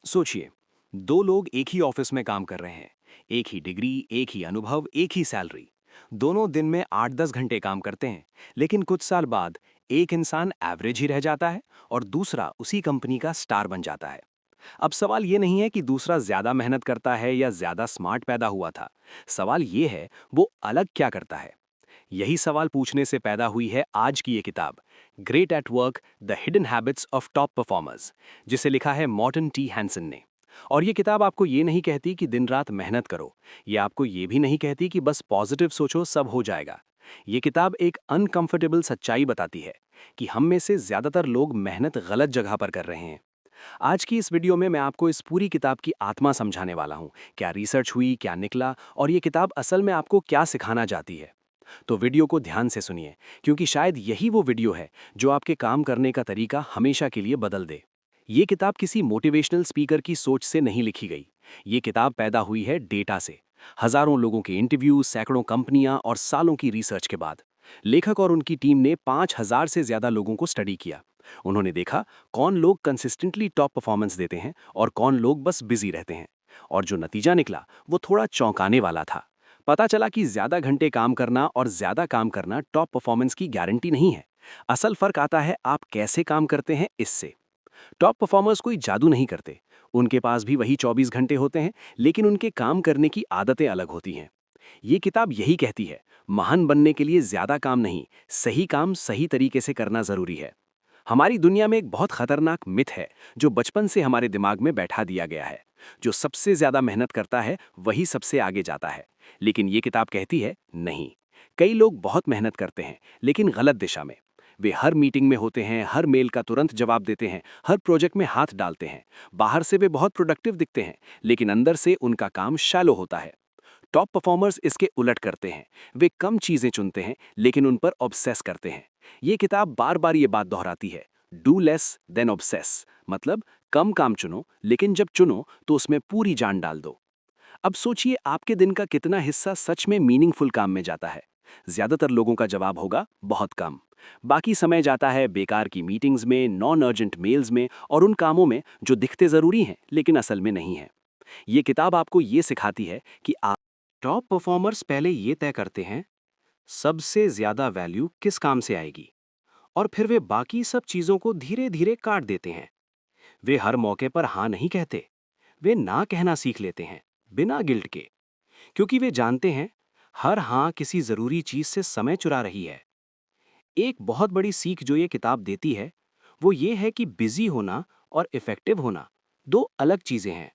सोचिए, दो लोग एक ही ऑफिस में काम कर रहे हैं। एक ही डिग्री, एक ही अनुभव, एक ही सैलरी। दोनों दिन में 8-10 घंटे काम करते हैं, लेकिन कुछ साल बाद एक इंसान एवरेज ही रह जाता है और दूसरा उसी कंपनी का स्टार बन जाता है। अब सवाल ये नहीं है कि दूसरा ज्यादा मेहनत करता है या ज्यादा स्मार्ट पैदा हुआ था। सवाल ये है, वो अलग क्या करता है। यही सवाल पूछने से पैदा हुई है आज की ये किताब, great at work, the hidden habits of top performers, जिसे लिखा है मॉर्टन टी हैंसन ने। और ये किताब आपको ये नहीं कहती कि दिन रात मेहनत करो। ये आपको ये भी नहीं कहती कि बस पॉजिटिव सोचो सब हो जाएगा। ये किताब एक अनकंफर्टेबल सच्चाई बताती है कि हम में से ज्यादातर लोग मेहनत गलत जगह पर कर रहे हैं। आज की इस वीडियो में मैं आपको इस पूरी किताब की आत्मा समझाने वाला हूँ। क्या रिसर्च हुई, क्या निकला, और ये किताब असल में आपको क्या सिखाना चाहती है। तो वीडियो को ध्यान से सुनिए, क्योंकि शायद यही वो वीडियो है जो आपके काम करने का तरीका हमेशा के लिए बदल दे। ये किताब किसी मोटिवेशनल स्पीकर की सोच से नहीं लिखी गई। ये किताब पैदा हुई है डेटा से, हजारों लोगों के इंटरव्यू, सैकड़ों कंपनियां और सालों की रिसर्च के बाद। लेखक और उनकी टीम ने 5,000 से ज्यादा लोगों को स्टडी किया। उन्होंने देखा कौन लोग कंसिस्टेंटली टॉप परफॉर्मेंस देते हैं और कौन लोग बस बिजी रहते हैं। और जो नतीजा निकला वो थोड़ा चौंकाने वाला था। पता चला कि ज्यादा घंटे काम करना और ज्यादा काम करना टॉप परफॉर्मेंस की गारंटी नहीं है। असल फर्क आता है आप कैसे काम करते हैं इससे। टॉप परफॉर्मर्स कोई जादू नहीं करते। उनके पास भी वही 24 घंटे होते हैं, लेकिन उनके काम करने की आदतें अलग होती हैं। ये किताब यही कहती है, महान बनने के लिए ज्यादा काम नहीं, सही काम सही तरीके से करना जरूरी है। हमारी दुनिया में एक बहुत खतरनाक मिथ है जो बचपन से हमारे दिमाग में बैठा दिया गया है। जो सबसे ज्यादा मेहनत करता है वही सबसे आगे जाता है। लेकिन ये किताब कहती है नहीं। कई लोग बहुत मेहनत करते हैं, लेकिन गलत दिशा में। वे हर मीटिंग में होते हैं, हर मेल का तुरंत जवाब देते हैं, हर प्रोजेक्ट में हाथ डालते हैं। बाहर से वे बहुत प्रोडक्टिव दिखते हैं, लेकिन अंदर से उनका काम शैलो होता है। टॉप परफॉर्मर्स इसके उलट करते हैं। वे कम चीजें चुनते हैं, लेकिन उन पर ऑब्सेस करते हैं। ये किताब बार बार ये बात दोहराती है, डू लेस देन ऑब्सेस। मतलब कम काम चुनो, लेकिन जब चुनो तो उसमें पूरी जान डाल दो। अब सोचिए आपके दिन का कितना हिस्सा सच में मीनिंगफुल काम में जाता है। ज्यादातर लोगों का जवाब होगा बहुत कम। बाकी समय जाता है बेकार की मीटिंग्स में, नॉन अर्जेंट मेल्स में और उन कामों में जो दिखते जरूरी हैं लेकिन असल में नहीं है। ये किताब आपको ये सिखाती है कि आप टॉप परफॉर्मर्स पहले ये तय करते हैं सबसे ज्यादा वैल्यू किस काम से आएगी, और फिर वे बाकी सब चीजों को धीरे धीरे काट देते हैं। वे हर मौके पर हाँ नहीं कहते। वे ना कहना सीख लेते हैं, बिना गिल्ट के। क्योंकि वे जानते हैं हर हाँ किसी जरूरी चीज से समय चुरा रही है। एक बहुत बड़ी सीख जो ये किताब देती है वो ये है कि बिजी होना और इफेक्टिव होना दो अलग चीजें हैं।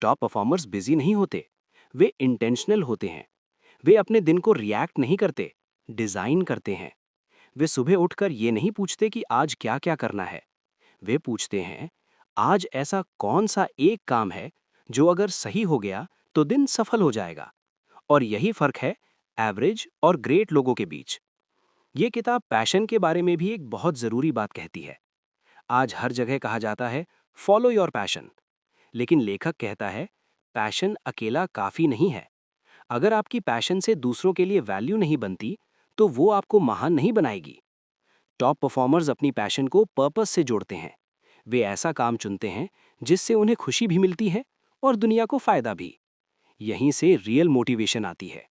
टॉप परफॉर्मर्स बिजी नहीं होते, वे इंटेंशनल होते हैं। वे अपने दिन को रिएक्ट नहीं करते, डिजाइन करते हैं। वे सुबह उठकर ये नहीं पूछते कि आज क्या क्या करना है। वे पूछते हैं आज ऐसा कौन सा एक काम है जो अगर सही हो गया तो दिन सफल हो जाएगा। और यही फर्क है एवरेज और ग्रेट लोगों के बीच। ये किताब पैशन के बारे में भी एक बहुत जरूरी बात कहती है। आज हर जगह कहा जाता है फॉलो योर पैशन, लेकिन लेखक कहता है पैशन अकेला काफी नहीं है। अगर आपकी पैशन से दूसरों के लिए वैल्यू नहीं बनती तो वो आपको महान नहीं बनाएगी। टॉप परफॉर्मर्स अपनी पैशन को पर्पस से जोड़ते हैं। वे ऐसा काम चुनते हैं जिससे उन्हें खुशी भी मिलती है और दुनिया को फायदा भी। यहीं से रियल मोटिवेशन आती है।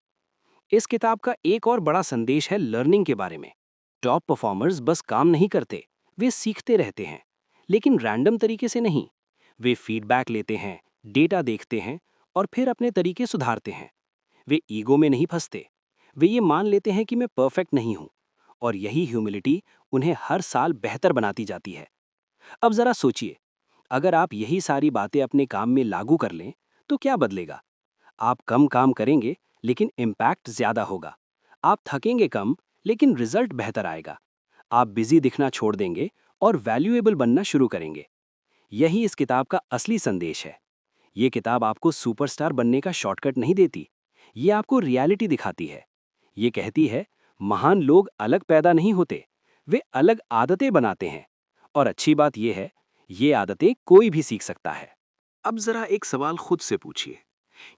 इस किताब का एक और बड़ा संदेश है लर्निंग के बारे में। टॉप परफॉर्मर्स बस काम नहीं करते, वे सीखते रहते हैं। लेकिन रैंडम तरीके से नहीं। वे फीडबैक लेते हैं, डेटा देखते हैं और फिर अपने तरीके सुधारते हैं। वे ईगो में नहीं फंसते। वे ये मान लेते हैं कि मैं परफेक्ट नहीं हूं। और यही ह्यूमिलिटी उन्हें हर साल बेहतर बनाती जाती है। अब जरा सोचिए, अगर आप यही सारी बातें अपने काम में लागू कर लें तो क्या बदलेगा। आप कम काम करेंगे लेकिन इम्पैक्ट ज्यादा होगा। आप थकेंगे कम, लेकिन रिजल्ट बेहतर आएगा। आप बिजी दिखना छोड़ देंगे और वैल्यूएबल बनना शुरू करेंगे। यही इस किताब का असली संदेश है। ये किताब आपको सुपरस्टार बनने का शॉर्टकट नहीं देती। ये आपको रियलिटी दिखाती है। ये कहती है महान लोग अलग पैदा नहीं होते, वे अलग आदतें बनाते हैं। और अच्छी बात यह है, ये आदतें कोई भी सीख सकता है। अब जरा एक सवाल खुद से पूछिए,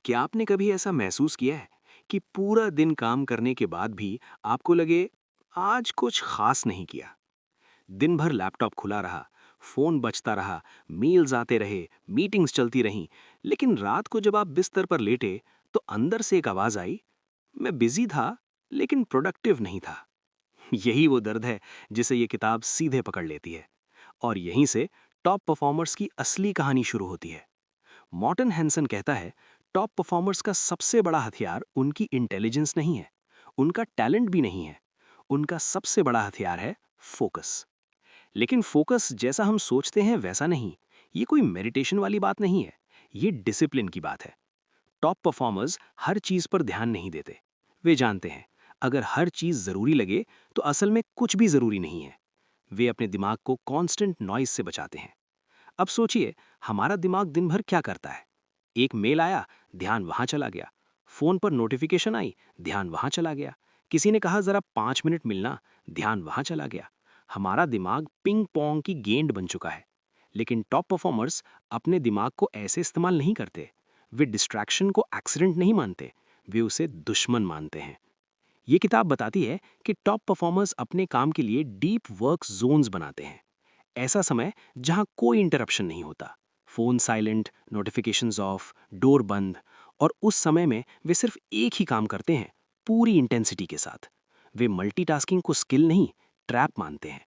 क्या आपने कभी ऐसा महसूस किया है कि पूरा दिन काम करने के बाद भी आपको लगे आज कुछ खास नहीं किया। दिन भर लैपटॉप खुला रहा, फोन बजता रहा, मेल्स आते रहे, मीटिंग्स चलती रहीं, लेकिन रात को जब आप बिस्तर पर लेटे तो अंदर से एक आवाज आई, मैं बिजी था लेकिन प्रोडक्टिव नहीं था। यही वो दर्द है जिसे ये किताब सीधे पकड़ लेती है। और यहीं से टॉप परफॉर्मर्स की असली कहानी शुरू होती है। मॉर्टन हैंसन कहता है, टॉप परफॉर्मर्स का सबसे बड़ा हथियार उनकी इंटेलिजेंस नहीं है, उनका टैलेंट भी नहीं है, उनका सबसे बड़ा हथियार है फोकस। लेकिन फोकस जैसा हम सोचते हैं वैसा नहीं। ये कोई मेडिटेशन वाली बात नहीं है, ये डिसिप्लिन की बात है। टॉप परफॉर्मर्स हर चीज पर ध्यान नहीं देते। वे जानते हैं, अगर हर चीज जरूरी लगे तो असल में कुछ भी जरूरी नहीं है। वे अपने दिमाग को कांस्टेंट नॉइज से बचाते हैं। अब सोचिए, हमारा दिमाग दिन भर क्या करता है? एक मेल आया, ध्यान वहां चला गया। फोन पर नोटिफिकेशन आई, ध्यान वहां चला गया। किसी ने कहा जरा 5 मिनट मिलना, ध्यान वहां चला गया। हमारा दिमाग पिंग पोंग की गेंद बन चुका है। लेकिन टॉप परफॉर्मर्स अपने दिमाग को ऐसे इस्तेमाल नहीं करते। वे डिस्ट्रैक्शन को एक्सीडेंट नहीं मानते, वे उसे दुश्मन मानते हैं। ये किताब बताती है कि टॉप परफॉर्मर्स अपने काम के लिए डीप वर्क जोन्स बनाते हैं। ऐसा समय जहां कोई इंटरप्शन नहीं होता, phone silent, notifications of, door बंद। और उस समय में वे सिर्फ एक ही काम करते हैं, पूरी इंटेंसिटी के साथ। वे मल्टीटास्किंग को स्किल नहीं, ट्रैप मानते हैं।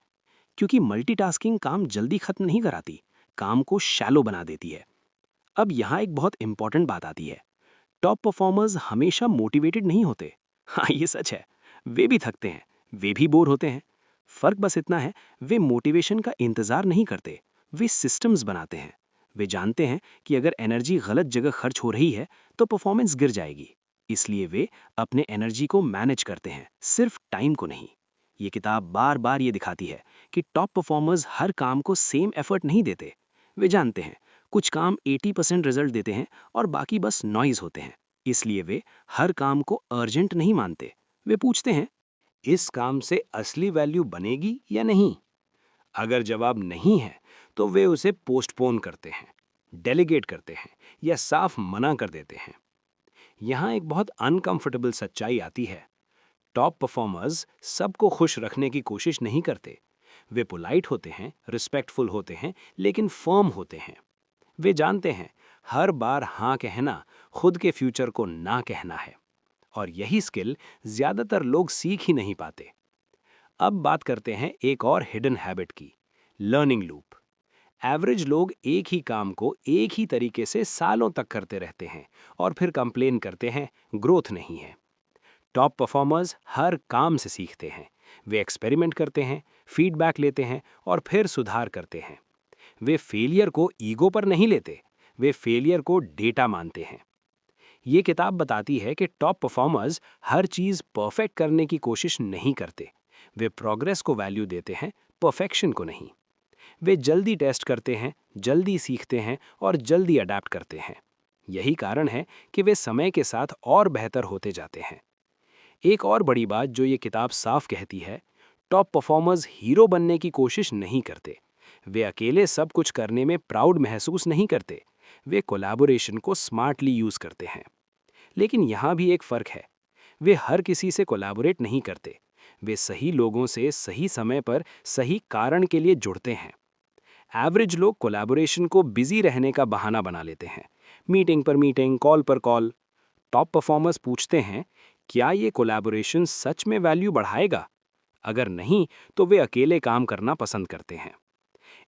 क्योंकि मल्टीटास्किंग काम जल्दी खत्म नहीं कराती, काम को शैलो बना देती है। अब यहाँ एक बहुत इंपॉर्टेंट बात आती है। टॉप परफॉर्मर्स हमेशा मोटिवेटेड नहीं होते। हाँ, ये सच है। वे भी थकते हैं, वे भी बोर होते हैं। फर्क बस इतना है, वे मोटिवेशन का इंतजार नहीं करते, वे सिस्टम्स बनाते हैं। वे जानते हैं कि अगर एनर्जी गलत जगह खर्च हो रही है तो परफॉर्मेंस गिर जाएगी। इसलिए वे अपने एनर्जी को मैनेज करते हैं, सिर्फ टाइम को नहीं। ये किताब बार बार ये दिखाती है कि टॉप परफॉर्मर्स हर काम को सेम एफर्ट नहीं देते। वे जानते हैं, कुछ काम 80% रिजल्ट देते हैं और बाकी बस नॉइज होते हैं। इसलिए वे हर काम को अर्जेंट नहीं मानते। वे पूछते हैं, इस काम से असली वैल्यू बनेगी या नहीं? अगर जवाब नहीं है तो वे उसे पोस्टपोन करते हैं, डेलीगेट करते हैं या साफ मना कर देते हैं। यहाँ एक बहुत अनकंफर्टेबल सच्चाई आती है। टॉप परफॉर्मर्स सबको खुश रखने की कोशिश नहीं करते। वे पोलाइट होते हैं, रिस्पेक्टफुल होते हैं, लेकिन फर्म होते हैं। वे जानते हैं, हर बार हाँ कहना खुद के फ्यूचर को ना कहना है। और यही स्किल ज्यादातर लोग सीख ही नहीं पाते। अब बात करते हैं एक और हिडन हैबिट की, लर्निंग लूप। एवरेज लोग एक ही काम को एक ही तरीके से सालों तक करते रहते हैं और फिर कंप्लेन करते हैं, ग्रोथ नहीं है। टॉप परफॉर्मर्स हर काम से सीखते हैं। वे एक्सपेरिमेंट करते हैं, फीडबैक लेते हैं और फिर सुधार करते हैं। वे फेलियर को ईगो पर नहीं लेते, वे फेलियर को डेटा मानते हैं। ये किताब बताती है कि टॉप परफॉर्मर्स हर चीज परफेक्ट करने की कोशिश नहीं करते। वे प्रोग्रेस को वैल्यू देते हैं, परफेक्शन को नहीं। वे जल्दी टेस्ट करते हैं, जल्दी सीखते हैं और जल्दी अडेप्ट करते हैं। यही कारण है कि वे समय के साथ और बेहतर होते जाते हैं। एक और बड़ी बात जो ये किताब साफ कहती है, टॉप परफॉर्मर्स हीरो बनने की कोशिश नहीं करते। वे अकेले सब कुछ करने में प्राउड महसूस नहीं करते। वे कोलैबोरेशन को स्मार्टली यूज करते हैं। लेकिन यहाँ भी एक फर्क है, वे हर किसी से कोलैबोरेट नहीं करते। वे सही लोगों से सही समय पर सही कारण के लिए जुड़ते हैं। एवरेज लोग कोलैबोरेशन को बिजी रहने का बहाना बना लेते हैं, मीटिंग पर मीटिंग, कॉल पर कॉल। टॉप परफॉर्मर्स पूछते हैं, क्या ये कोलैबोरेशन सच में वैल्यू बढ़ाएगा? अगर नहीं, तो वे अकेले काम करना पसंद करते हैं।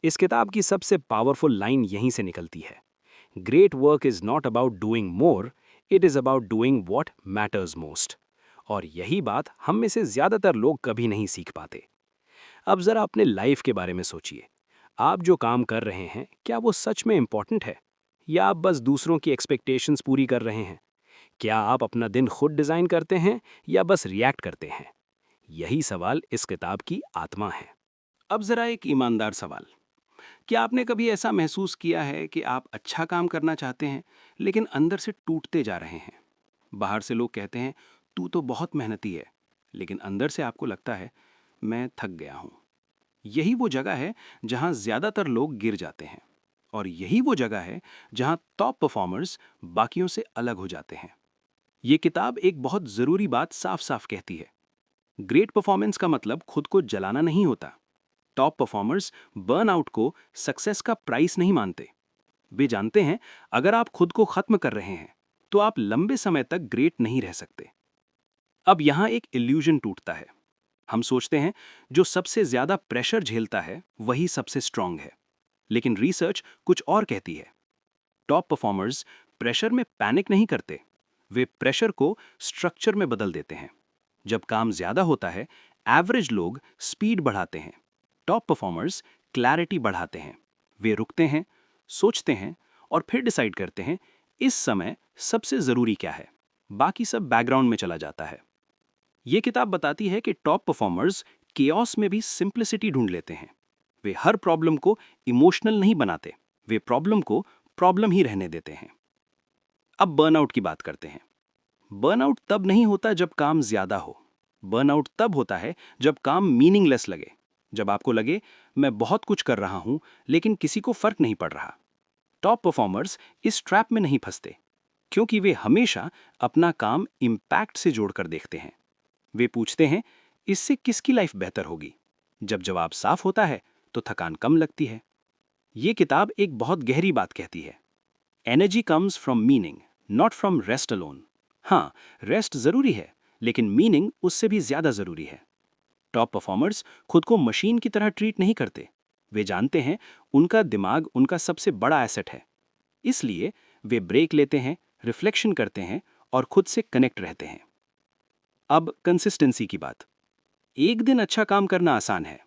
इस किताब की सबसे पावरफुल लाइन यहीं से निकलती है, great work is not about doing more, it is about doing what matters most. और यही बात हम में से ज्यादातर लोग कभी नहीं सीख पाते। अब जरा अपने लाइफ के बारे में सोचिए। आप जो काम कर रहे हैं, क्या वो सच में इंपॉर्टेंट है, या आप बस दूसरों की एक्सपेक्टेशंस पूरी कर रहे हैं? क्या आप अपना दिन खुद डिजाइन करते हैं या बस रिएक्ट करते हैं? यही सवाल इस किताब की आत्मा है। अब जरा एक ईमानदार सवाल, क्या आपने कभी ऐसा महसूस किया है कि आप अच्छा काम करना चाहते हैं लेकिन अंदर से टूटते जा रहे हैं? बाहर से लोग कहते हैं, तू तो बहुत मेहनती है, लेकिन अंदर से आपको लगता है, मैं थक गया हूं। यही वो जगह है जहां ज्यादातर लोग गिर जाते हैं। और यही वो जगह है जहां टॉप परफॉर्मर्स बाकियों से अलग हो जाते हैं। ये किताब एक बहुत जरूरी बात साफ साफ कहती है, ग्रेट परफॉर्मेंस का मतलब खुद को जलाना नहीं होता। टॉप परफॉर्मर्स बर्नआउट को सक्सेस का प्राइस नहीं मानते। वे जानते हैं अगर आप खुद को खत्म कर रहे हैं तो आप लंबे समय तक ग्रेट नहीं रह सकते। अब यहां एक इल्यूजन टूटता है। हम सोचते हैं जो सबसे ज्यादा प्रेशर झेलता है वही सबसे स्ट्रांग है, लेकिन रिसर्च कुछ और कहती है। टॉप परफॉर्मर्स प्रेशर में पैनिक नहीं करते, वे प्रेशर को स्ट्रक्चर में बदल देते हैं। जब काम ज्यादा होता है, एवरेज लोग स्पीड बढ़ाते हैं, टॉप परफॉर्मर्स क्लैरिटी बढ़ाते हैं। वे रुकते हैं, सोचते हैं और फिर डिसाइड करते हैं इस समय सबसे जरूरी क्या है, बाकी सब बैकग्राउंड में चला जाता है। ये किताब बताती है कि टॉप परफॉर्मर्स केओस में भी सिंप्लिसिटी ढूंढ लेते हैं। वे हर प्रॉब्लम को इमोशनल नहीं बनाते, वे प्रॉब्लम को प्रॉब्लम ही रहने देते हैं। अब बर्नआउट की बात करते हैं। बर्नआउट तब नहीं होता जब काम ज्यादा हो। बर्नआउट तब होता है जब काम मीनिंगलेस लगे, जब आपको लगे मैं बहुत कुछ कर रहा हूं लेकिन किसी को फर्क नहीं पड़ रहा। टॉप परफॉर्मर्स इस ट्रैप में नहीं फंसते, क्योंकि वे हमेशा अपना काम इम्पैक्ट से जोड़कर देखते हैं। वे पूछते हैं इससे किसकी लाइफ बेहतर होगी। जब जवाब साफ होता है तो थकान कम लगती है। ये किताब एक बहुत गहरी बात कहती है। Energy comes from meaning, not from rest alone. हाँ, रेस्ट जरूरी है, लेकिन मीनिंग उससे भी ज्यादा जरूरी है। टॉप परफॉर्मर्स खुद को मशीन की तरह ट्रीट नहीं करते। वे जानते हैं उनका दिमाग उनका सबसे बड़ा एसेट है। इसलिए वे ब्रेक लेते हैं, रिफ्लेक्शन करते हैं और खुद से कनेक्ट रहते हैं। अब कंसिस्टेंसी की बात। एक दिन अच्छा काम करना आसान है,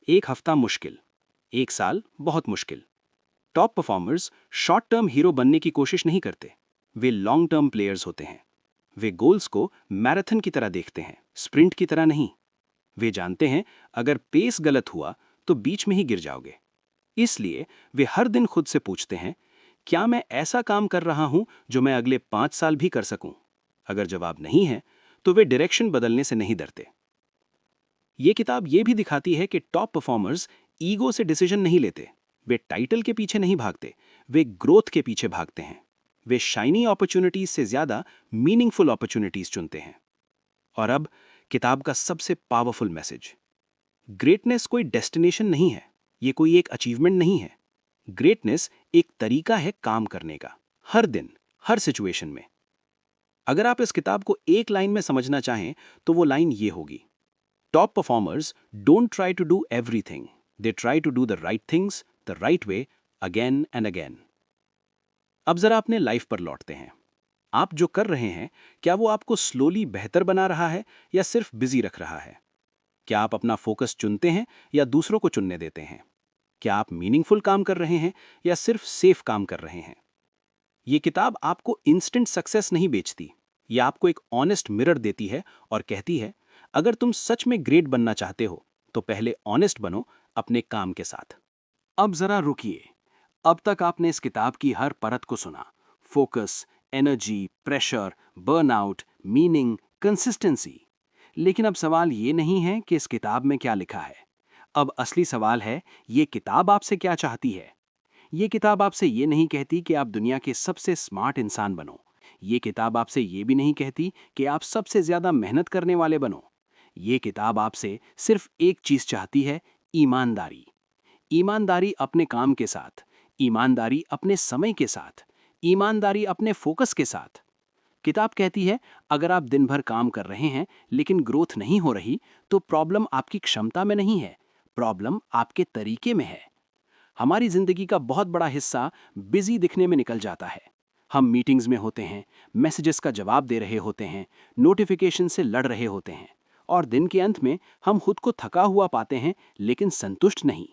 एक हफ्ता मुश्किल, एक साल बहुत मुश्किल। Top performers short term hero बनने की कोशिश नहीं करते, वे लॉन्ग टर्म प्लेयर्स होते हैं। वे गोल्स को मैराथन की तरह देखते हैं, स्प्रिंट की तरह नहीं। वे जानते हैं अगर पेस गलत हुआ तो बीच में ही गिर जाओगे। इसलिए वे हर दिन खुद से पूछते हैं क्या मैं ऐसा काम कर रहा हूं जो मैं अगले 5 साल भी कर सकूं। अगर जवाब नहीं है तो वे डायरेक्शन बदलने से नहीं डरते। ये किताब ये भी दिखाती है कि टॉप परफॉर्मर्स ईगो से डिसीजन नहीं लेते। वे टाइटल के पीछे नहीं भागते, वे ग्रोथ के पीछे भागते हैं। वे शाइनी अपॉर्चुनिटीज से ज्यादा मीनिंगफुल अपॉर्चुनिटीज चुनते हैं। और अब किताब का सबसे पावरफुल मैसेज। ग्रेटनेस कोई डेस्टिनेशन नहीं है, ये कोई एक अचीवमेंट नहीं है। ग्रेटनेस एक तरीका है काम करने का, हर दिन, हर सिचुएशन में। अगर आप इस किताब को एक लाइन में समझना चाहें तो वो लाइन ये होगी: top performers don't try to do everything, they try to do the right things the right way again and again. अब जरा अपने लाइफ पर लौटते हैं। आप जो कर रहे हैं, क्या वो आपको स्लोली बेहतर बना रहा है या सिर्फ बिजी रख रहा है? क्या आप अपना फोकस चुनते हैं या दूसरों को चुनने देते हैं? क्या आप मीनिंगफुल काम कर रहे हैं या सिर्फ सेफ काम कर रहे हैं? ये किताब आपको इंस्टेंट सक्सेस नहीं बेचती, ये आपको एक ऑनेस्ट मिरर देती है और कहती है अगर तुम सच में ग्रेट बनना चाहते हो तो पहले ऑनेस्ट बनो अपने काम के साथ। अब जरा रुकिए। अब तक आपने इस किताब की हर परत को सुना: focus, energy, pressure, burnout, meaning, consistency. लेकिन अब सवाल ये नहीं है कि इस किताब में क्या लिखा है। अब असली सवाल है ये किताब आपसे क्या चाहती है। ये किताब आपसे ये नहीं कहती कि आप दुनिया के सबसे स्मार्ट इंसान बनो। ये किताब आपसे ये भी नहीं कहती कि आप सबसे ज्यादा मेहनत करने वाले बनो। ये किताब आपसे सिर्फ एक चीज चाहती है: ईमानदारी। ईमानदारी अपने काम के साथ, ईमानदारी अपने समय के साथ, ईमानदारी अपने फोकस के साथ। किताब कहती है अगर आप दिन भर काम कर रहे हैं लेकिन ग्रोथ नहीं हो रही तो प्रॉब्लम आपकी क्षमता में नहीं है, प्रॉब्लम आपके तरीके में है। हमारी जिंदगी का बहुत बड़ा हिस्सा बिजी दिखने में निकल जाता है। हम मीटिंग्स में होते हैं, मैसेजेस का जवाब दे रहे होते हैं, नोटिफिकेशन से लड़ रहे होते हैं और दिन के अंत में हम खुद को थका हुआ पाते हैं लेकिन संतुष्ट नहीं।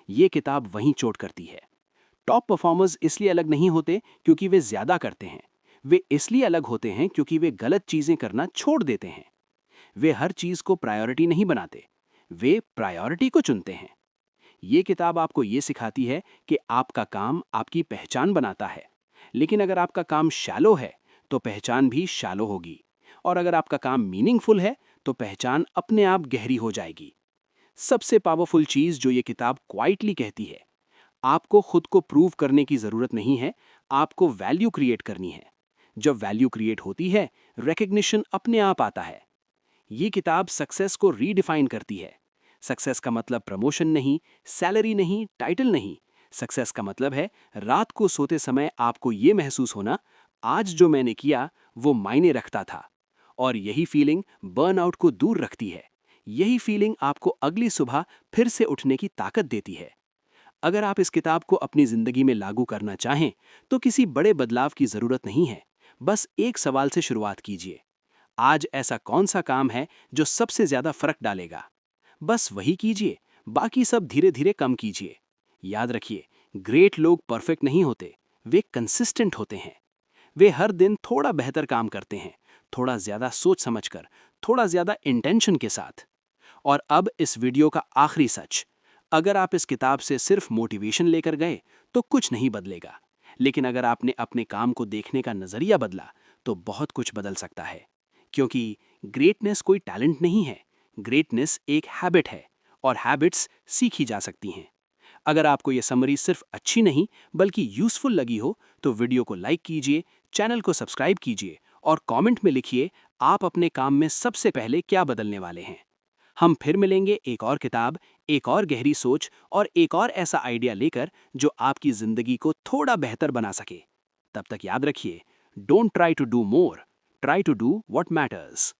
ये किताब वहीं चोट करती है। टॉप परफॉर्मर्स इसलिए अलग नहीं होते क्योंकि वे ज्यादा करते हैं, वे इसलिए अलग होते हैं क्योंकि वे गलत चीजें करना छोड़ देते हैं। वे हर चीज को प्रायोरिटी नहीं बनाते, वे प्रायोरिटी को चुनते हैं। ये किताब आपको ये सिखाती है कि आपका काम आपकी पहचान बनाता है, लेकिन अगर आपका काम शैलो है तो पहचान भी शैलो होगी, और अगर आपका काम मीनिंगफुल है तो पहचान अपने आप गहरी हो जाएगी। सबसे पावरफुल चीज जो ये किताब क्वाइटली कहती है, आपको खुद को प्रूव करने की जरूरत नहीं है, आपको वैल्यू क्रिएट करनी है। जब वैल्यू क्रिएट होती है, रिकग्निशन अपने आप आता है। ये किताब सक्सेस को रीडिफाइन करती है। सक्सेस का मतलब प्रमोशन नहीं, सैलरी नहीं, टाइटल नहीं। सक्सेस का मतलब है रात को सोते समय आपको ये महसूस होना, आज जो मैंने किया वो मायने रखता था। और यही फीलिंग बर्नआउट को दूर रखती है। यही फीलिंग आपको अगली सुबह फिर से उठने की ताकत देती है। अगर आप इस किताब को अपनी जिंदगी में लागू करना चाहें, तो किसी बड़े बदलाव की जरूरत नहीं है। बस एक सवाल से शुरुआत कीजिए। आज ऐसा कौन सा काम है जो सबसे ज्यादा फर्क डालेगा? बस वही कीजिए, बाकी सब धीरे धीरे कम कीजिए। याद रखिए, ग्रेट लोग परफेक्ट नहीं होते, वे कंसिस्टेंट होते हैं। वे हर दिन थोड़ा बेहतर काम करते हैं, थोड़ा ज्यादा सोच समझकर, थोड़ा ज्यादा इंटेंशन के साथ। और अब इस वीडियो का आखिरी सच, अगर आप इस किताब से सिर्फ मोटिवेशन लेकर गए तो कुछ नहीं बदलेगा, लेकिन अगर आपने अपने काम को देखने का नजरिया बदला तो बहुत कुछ बदल सकता है। क्योंकि ग्रेटनेस कोई टैलेंट नहीं है, ग्रेटनेस एक हैबिट है, और हैबिट्स सीखी जा सकती हैं। अगर आपको ये समरी सिर्फ अच्छी नहीं बल्कि यूजफुल लगी हो तो वीडियो को लाइक कीजिए, चैनल को सब्सक्राइब कीजिए और कमेंट में लिखिए आप अपने काम में सबसे पहले क्या बदलने वाले हैं। हम फिर मिलेंगे एक और किताब, एक और गहरी सोच और एक और ऐसा आइडिया लेकर जो आपकी जिंदगी को थोड़ा बेहतर बना सके। तब तक याद रखिए, don't try to do more, try to do what matters.